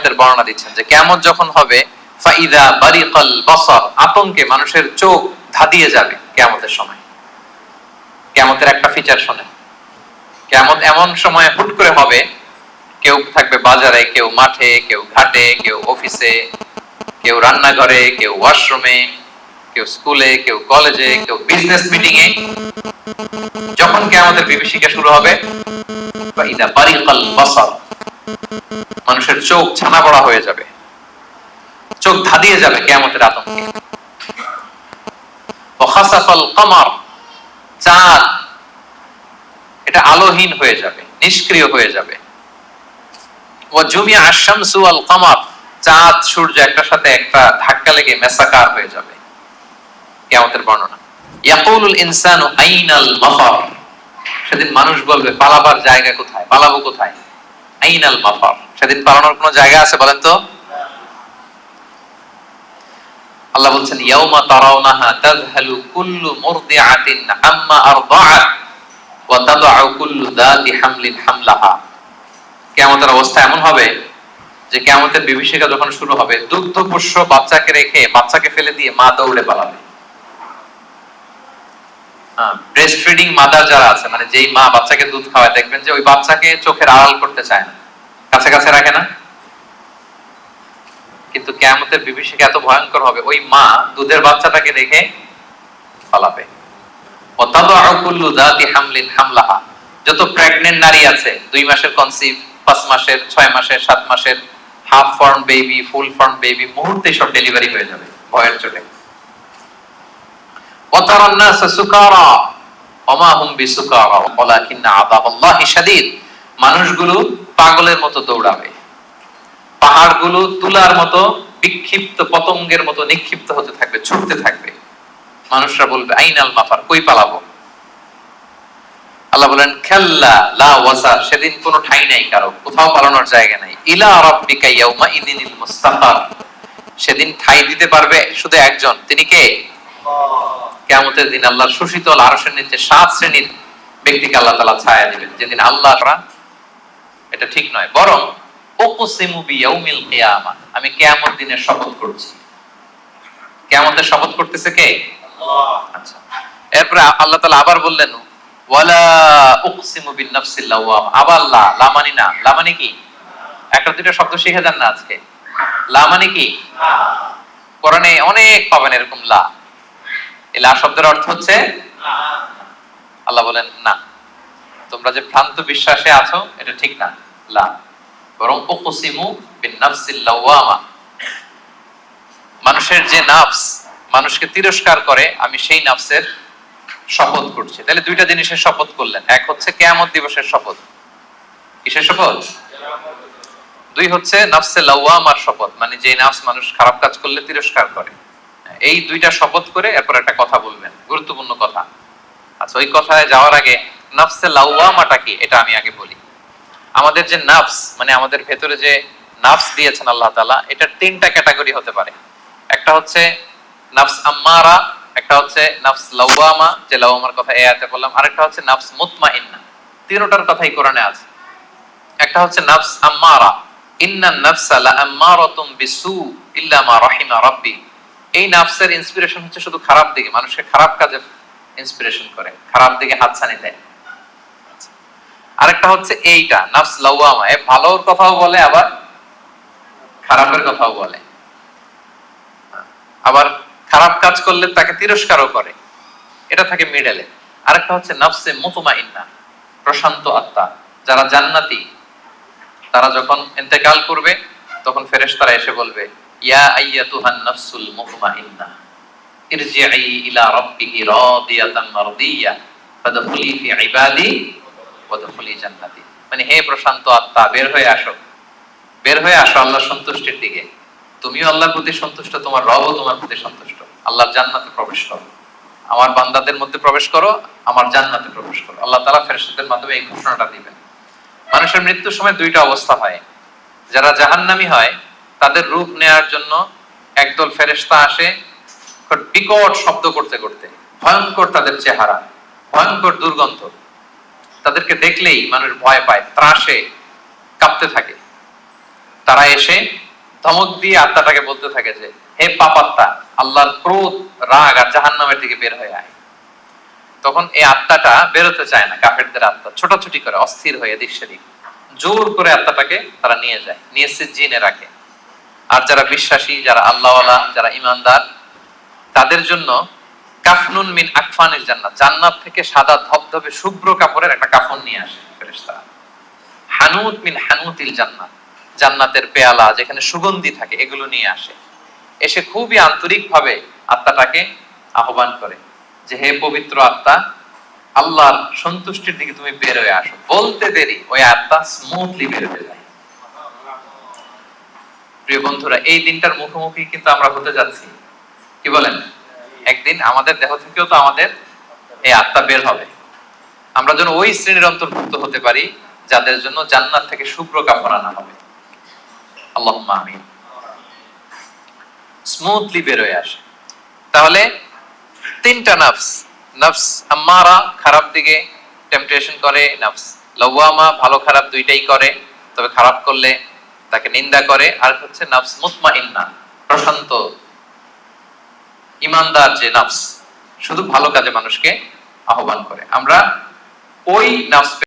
কিয়ামতের বর্ণনা দিচ্ছেন যে কিয়ামত যখন হবে ফাইদা বারিকাল বাসার, আতঙ্কে মানুষের চোখ ধাঁধিয়ে যাবে কিয়ামতের সময়। কিয়ামতের একটা ফিচার শোনেন, কিয়ামত এমন সময় হুট করে হবে, কেউ থাকবে বাজারে, কেউ মাঠে, কেউ ঘাটে, কেউ অফিসে, কেউ রান্নাঘরে, কেউ ওয়াশরুমে, কেউ স্কুলে, কেউ কলেজে, কেউ বিজনেস মিটিং এ। যখন কিয়ামতের বিভীষিকা শুরু হবে ফাইদা বারিকাল বাসার, মানুষের চোখ ছানা বড়া হয়ে যাবে, চোখ ধাঁধিয়ে যাবে কিয়ামতের আতঙ্কে। ওয়াখাসাফাল কমার, চাঁদ এটা আলোহীন হয়ে যাবে, নিষ্ক্রিয় হয়ে যাবে। ওয়া জুমিআ আশ-শামসু ওয়াল কমার, চাঁদ সূর্য একটার সাথে একটা ধাক্কা লেগে মেসাকার হয়ে যাবে। কিয়ামতের বর্ণনা। ইয়াকুলুল ইনসানু আইনাল মাফার, সেদিন মানুষ বলবে পালাবার জায়গা কোথায়, পালাবো কোথায়। আইনাল মাফার, সেদিন পালানোর কোনো জায়গা আছে বলেন তো? আল্লাহ বলছেন ইয়াউমা তারাউনাহা তাযহালু কুল্লু মুরদিআতিন আম্মা আরদাআত ওয়া তাদউ কুল্লু যাতি হামলিন হামলাহা। কিয়ামতের অবস্থা এমন হবে যে কিয়ামতের বিভীষিকা যখন শুরু হবে, দুগ্ধপোষ্য বাচ্চাকে রেখে, বাচ্চাকে ফেলে দিয়ে মা দৌড়ে পালাবে। ব্রেস্ট ফিডিং মাদার যারা আছে, মানে যেই মা বাচ্চাকে দুধ খাওয়ায়, দেখবেন যে ওই বাচ্চাকে চোখের আড়াল করতে চায় না, কাছে কাছে রাখে না। কিন্তু কিয়ামতের বিভীষিকা এত ভয়ঙ্কর হবে, ওই মা দুধের বাচ্চাটাকে রেখে পালাবে। ওয়াতাদউ কুল্লু যাতি হামলিন হামলাহা, যত প্রেগন্যান্ট নারী আছে, 2 মাসের কনসিভ, 5 মাসের, 6 মাসের, 7 মাসের, half form baby, full form baby, মুহূর্তেই সব ডেলিভারি হয়ে যাবে ভয়ের চোটে। ওয়াতারান নাসা সুকারা ওমা হুম বিসুকারা ওয়ালাকিন্না আযাবাল্লাহি শাদীদ, মানুষগুলো পাগলের মতো দৌড়াবে, পাহাড়গুলো তুলার মতো বিক্ষিপ্ত পতঙ্গের মতো নিক্ষিপ্ত হতে থাকবে, ছুটতে থাকবে। মানুষরা বলবে আইনাল মাফার, কই পালাবো। আল্লাহ বলেন কাল্লা লা ওয়াসার, সেদিন কোনো ঠাঁই নাই কারো, কোথাও পালানোর জায়গা নাই। ইলা রাব্বিকা ইয়াউমা ইযিনিল মুস্তাকার, সেদিন ঠাঁই দিতে পারবে শুধু একজন, তিনি কে? কিয়ামতের দিন আল্লাহর সুশীতল আরশের নিচে 7 শ্রেণীর ব্যক্তিকে আল্লাহ তাআলা ছায়া দিবেন, যেদিন আল্লাহ, এটা ঠিক নয়, বরং উকসিমু বিয়াউমিল কিয়ামা, আমি কিয়ামত দিনের শপথ করছি। কিয়ামতের শপথ করতেছে কে? আল্লাহ। আচ্ছা, এরপর আল্লাহ তাআলা আবার বললেন ওয়ালা উকসিমু বিন নাফসিল লাওয়াম, আবার লা, লা মানে না, লা মানে কি? একটা দুটো শব্দ শিখে যান না আজকে। লা মানে কি? কোরআনে অনেক পাবেন এরকম লা। এই লা শব্দের অর্থ হচ্ছে আল্লাহ বলেন না, তোমরা যে ভ্রান্ত বিশ্বাসে আছো এটা ঠিক না, লা, বরং উকসিমু বিন নাফসিল লাওয়ামা, মানুষের যে নাফস মানুষকে তিরস্কার করে, আমি সেই নাফসের শপথ করছি। তাহলে দুইটা জিনিসের শপথ করলেন, এক হচ্ছে কিয়ামত দিবসের শপথ। কিসের শপথ? 2 হচ্ছে নাফসে লাওয়ামার শপথ, মানে যে নাফস মানুষ খারাপ কাজ করলে তিরস্কার করে। এই দুইটা শপথ করে এরপর একটা কথা বলবেন, গুরুত্বপূর্ণ কথা। আচ্ছা, ওই কথায় যাওয়ার আগে নাফসে লাওয়ামাটা কি এটা আমি আগে বলি। আমাদের যে নাফস, মানে আমাদের ভেতরে যে নাফস দিয়েছেন আল্লাহ তাআলা, এটা 3টা ক্যাটাগরি হতে পারে। একটা হচ্ছে নাফস আম্মারা, একটা হচ্ছে নাফস লাওয়ামা, যে লাওয়ামার কথা এই আয়াতে বললাম, আরেকটা হচ্ছে নাফস মুতমাইন্না। তিনটার কথাই কোরআনে আছে। একটা হচ্ছে নাফস আম্মারা, ইন্নান নাফসা লাআম্মারাতুম বিসু ইল্লা মা রাহিমা রাব্বি। এই নাফসের ইন্সপিরেশন হচ্ছে শুধু খারাপ দিকে, মানুষকে খারাপ কাজে ইন্সপিরেশন করে, খারাপ দিকে হাতছানি দেয়। আরেকটা হচ্ছে এইটা নাফস লাওয়ামা, এ ভালোর কথাও বলে আবার খারাপের কথাও বলে, আবার খারাপ কাজ করলে তাকে তিরস্কারও করে, এটা থাকে মিডলে। আরেকটা হচ্ছে নাফসে মুতমাইন্না, প্রশান্ত আত্মা, যারা জান্নাতি, তারা যখন ইন্তেকাল করবে তখন ফেরেশতারা এসে বলবে ইয়া আইয়াতুহান নাফসুল মুতমাইন্না ইরজিই ইলা রাব্বিকি রাদিয়াতান মারদিয়া ফাদখুলি ফি ইবাদি ওয়াদখুলি জান্নাতি, মানে হে প্রশান্ত আত্মা, বের হয়ে আসো, বের হয়ে আসো আল্লাহর সন্তুষ্টির দিকে। তুমিও আল্লাহর প্রতি সন্তুষ্ট, তোমার রবও তোমার প্রতি সন্তুষ্ট, আল্লাহর জান্নাতে প্রবেশ করো, আমার বান্দাদের মধ্যে প্রবেশ করো, আমার জান্নাতে প্রবেশ করো। আল্লাহ তাআলা ফেরেশতাদের মাধ্যমে এই ঘোষণাটা দিবেন। মানুষের মৃত্যুর সময় 2টা অবস্থা হয়। যারা জাহান্নামী হয় তাদের রূপ নেয়ার জন্য একদল ফেরেশতা আসে, বিকট শব্দ করতে করতে, ভয়ঙ্কর তাদের চেহারা, ভয়ঙ্কর দুর্গন্ধ, তাদেরকে দেখলেই মানুষ ভয় পায়, ত্রাসে কাঁপতে থাকে। তারা এসে ধমক দিয়ে আত্মাটাকে বলতে থাকে যে, হে পাপাত্মা, আল্লাহর ক্রোধ, রাগ আর জাহান্নামের দিকে বের হয়ে আয়। তখন এই আত্মাটা বেরোতে চায় না, কাফেরদের আত্মা ছোটাছুটি করে, অস্থির হয়ে এদিক সেদিক, জোর করে আত্মাটাকে তারা নিয়ে যায়, নিয়ে সিজ্জিনে রাখে। আর যারা বিশ্বাসী, যারা আল্লাহওয়ালা, যারা ইমানদার, তাদের জন্য কাফনুন মিন আকফানিল জান্নাত, জান্নাত থেকে সাদা ধবধবে শুভ্র কাপড়ের একটা কাফন নিয়ে আসে ফেরেশতারা। হানুত মিন হানুতিল জান্নাত, জান্নাতের পেয়ালা যেখানে সুগন্ধি থাকে, এগুলো নিয়ে আসে। এসে খুবই আন্তরিক ভাবে আত্মাটাকে আহ্বান করে যে, হে পবিত্র আত্মা, আল্লাহর সন্তুষ্টির দিকে তুমি বের হয়ে আসো। বলতে দেরি ওই আত্মা স্মুথলি বের হয়ে যায়। প্রিয় বন্ধুরা, এই দিনটার মুখোমুখি কিন্তু আমরা হতে যাচ্ছি। কি বলেন? একদিন আমাদের দেহ থেকেও তো আমাদের এই আত্মা বের হবে। আমরা যেন ওই শ্রেণীর অন্তর্ভুক্ত হতে পারি যাদের জন্য জান্নাত থেকে শুভ্র কাপড় আনা হবে। আল্লাহুম্মা আমিন। স্মুথলি বের হয়ে আসে। তাহলে তিনটা নফস, নফস আম্মারা খারাপ দিকে টেম্পটেশন করে, নফস লাওয়ামা ভালো খারাপ দুইটাই করে, তবে খারাপ করলে তাকে নিন্দা করে, আর হচ্ছে নফস মুতমাইন্না প্রশান্ত ইমানদার যে নফস শুধু ভালো কাজে মানুষকে আহ্বান করে। আমরা ওই নফস